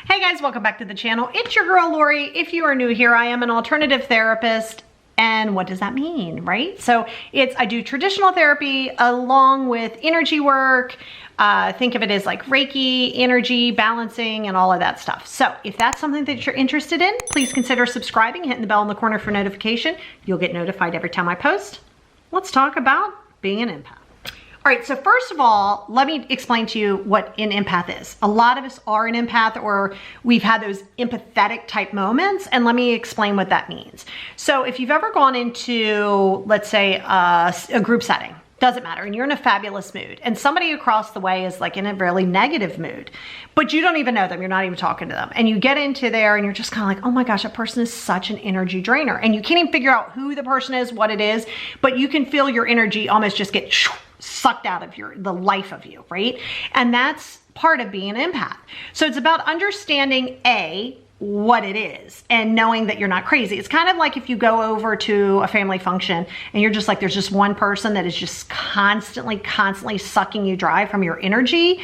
Hey guys, welcome back to the channel. It's your girl Lori. If you are new here, I am an alternative therapist. And what does that mean, right? So I do traditional therapy along with energy work. Think of it as like Reiki, energy, balancing, and all of that stuff. So if that's something that you're interested in, please consider subscribing, hitting the bell in the corner for notification. You'll get notified every time I post. Let's talk about being an empath. All right, so first of all, let me explain to you what an empath is. A lot of us are an empath, or we've had those empathetic type moments, and let me explain what that means. So if you've ever gone into, let's say, a group setting, doesn't matter, and you're in a fabulous mood, and somebody across the way is like in a really negative mood, but you don't even know them, you're not even talking to them, and you get into there and you're just kind of like, oh my gosh, that person is such an energy drainer, and you can't even figure out who the person is, what it is, but you can feel your energy almost just get sucked out of the life of you, right? And that's part of being an empath. So it's about understanding what it is and knowing that you're not crazy. It's kind of like if you go over to a family function and you're just like, there's just one person that is just constantly sucking you dry from your energy.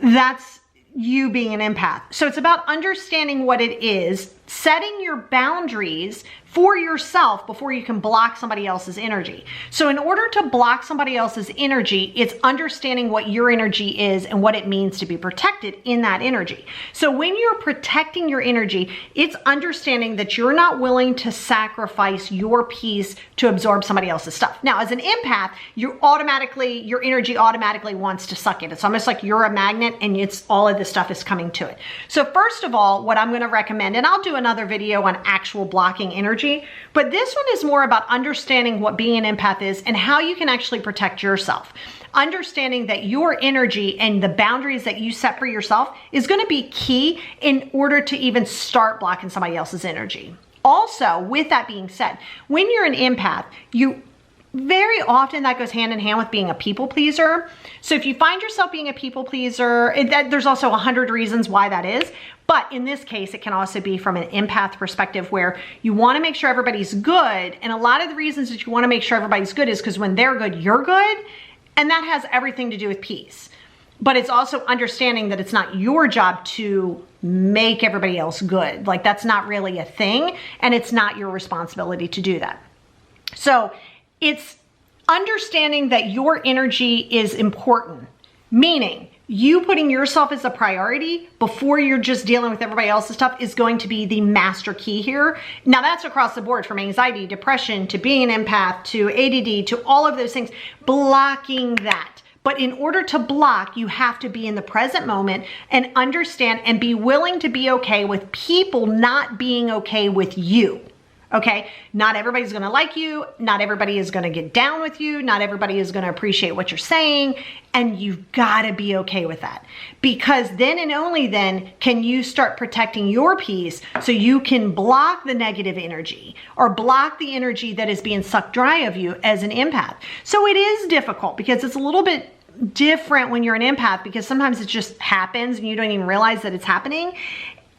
That's you being an empath. So it's about understanding what it is, setting your boundaries for yourself before you can block somebody else's energy. So in order to block somebody else's energy, it's understanding what your energy is and what it means to be protected in that energy. So when you're protecting your energy, it's understanding that you're not willing to sacrifice your peace to absorb somebody else's stuff. Now, as an empath, your energy automatically wants to suck it. It's almost like you're a magnet and it's all of this stuff is coming to it. So first of all, what I'm going to recommend, and I'll do another video on actual blocking energy, but this one is more about understanding what being an empath is and how you can actually protect yourself. Understanding that your energy and the boundaries that you set for yourself is going to be key in order to even start blocking somebody else's energy. Also, with that being said, when you're an empath, very often that goes hand in hand with being a people pleaser. So if you find yourself being a people pleaser, there's also 100 reasons why that is. But in this case, it can also be from an empath perspective where you want to make sure everybody's good. And a lot of the reasons that you want to make sure everybody's good is because when they're good, you're good. And that has everything to do with peace. But it's also understanding that it's not your job to make everybody else good. Like that's not really a thing. And it's not your responsibility to do that. So it's understanding that your energy is important, meaning you putting yourself as a priority before you're just dealing with everybody else's stuff is going to be the master key here. Now that's across the board from anxiety, depression, to being an empath, to ADD, to all of those things, blocking that. But in order to block, you have to be in the present moment and understand and be willing to be okay with people not being okay with you. Okay, not everybody's going to like you. Not everybody is going to get down with you. Not everybody is going to appreciate what you're saying. And you've got to be okay with that, because then and only then can you start protecting your peace so you can block the negative energy or block the energy that is being sucked dry of you as an empath. So it is difficult because it's a little bit different when you're an empath, because sometimes it just happens and you don't even realize that it's happening.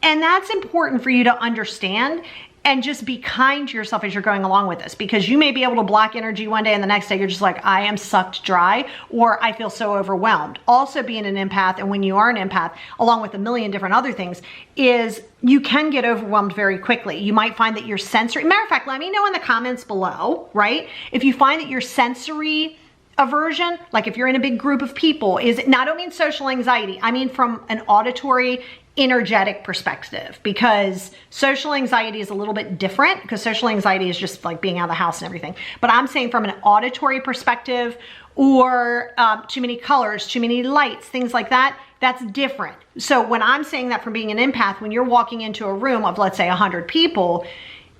And that's important for you to understand. And just be kind to yourself as you're going along with this, because you may be able to block energy one day and the next day you're just like, I am sucked dry, or I feel so overwhelmed. Also being an empath, and when you are an empath, along with a million different other things, is you can get overwhelmed very quickly. You might find that your sensory, matter of fact, let me know in the comments below, right? If you find that your sensory aversion, like if you're in a big group of people, I don't mean social anxiety, I mean from an auditory, energetic perspective, because social anxiety is a little bit different, because social anxiety is just like being out of the house and everything. But I'm saying from an auditory perspective, or too many colors, too many lights, things like that, that's different. So when I'm saying that from being an empath, when you're walking into a room of, let's say, 100 people,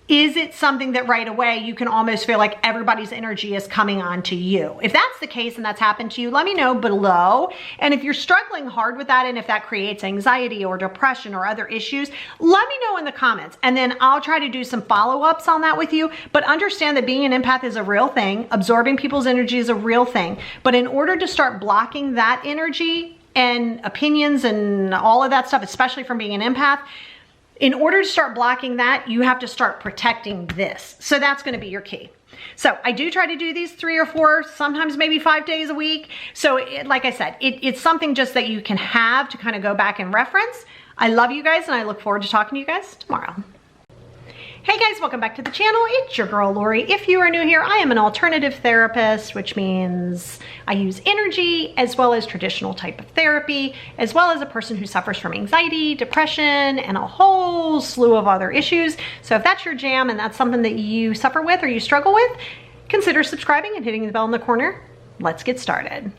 is it something that right away you can almost feel like everybody's energy is coming onto you? If that's the case and that's happened to you, let me know below. And if you're struggling hard with that, and if that creates anxiety or depression or other issues, let me know in the comments. And then I'll try to do some follow-ups on that with you. But understand that being an empath is a real thing. Absorbing people's energy is a real thing. But in order to start blocking that energy and opinions and all of that stuff, especially from being an empath, in order to start blocking that, you have to start protecting this. So that's going to be your key. So I do try to do these 3 or 4, sometimes maybe 5 days a week. So like I said, it's something just that you can have to kind of go back and reference. I love you guys and I look forward to talking to you guys tomorrow. Hey guys, welcome back to the channel. It's your girl Lori. If you are new here, I am an alternative therapist, which means I use energy as well as traditional type of therapy, as well as a person who suffers from anxiety, depression, and a whole slew of other issues. So if that's your jam and that's something that you suffer with or you struggle with, consider subscribing and hitting the bell in the corner. Let's get started.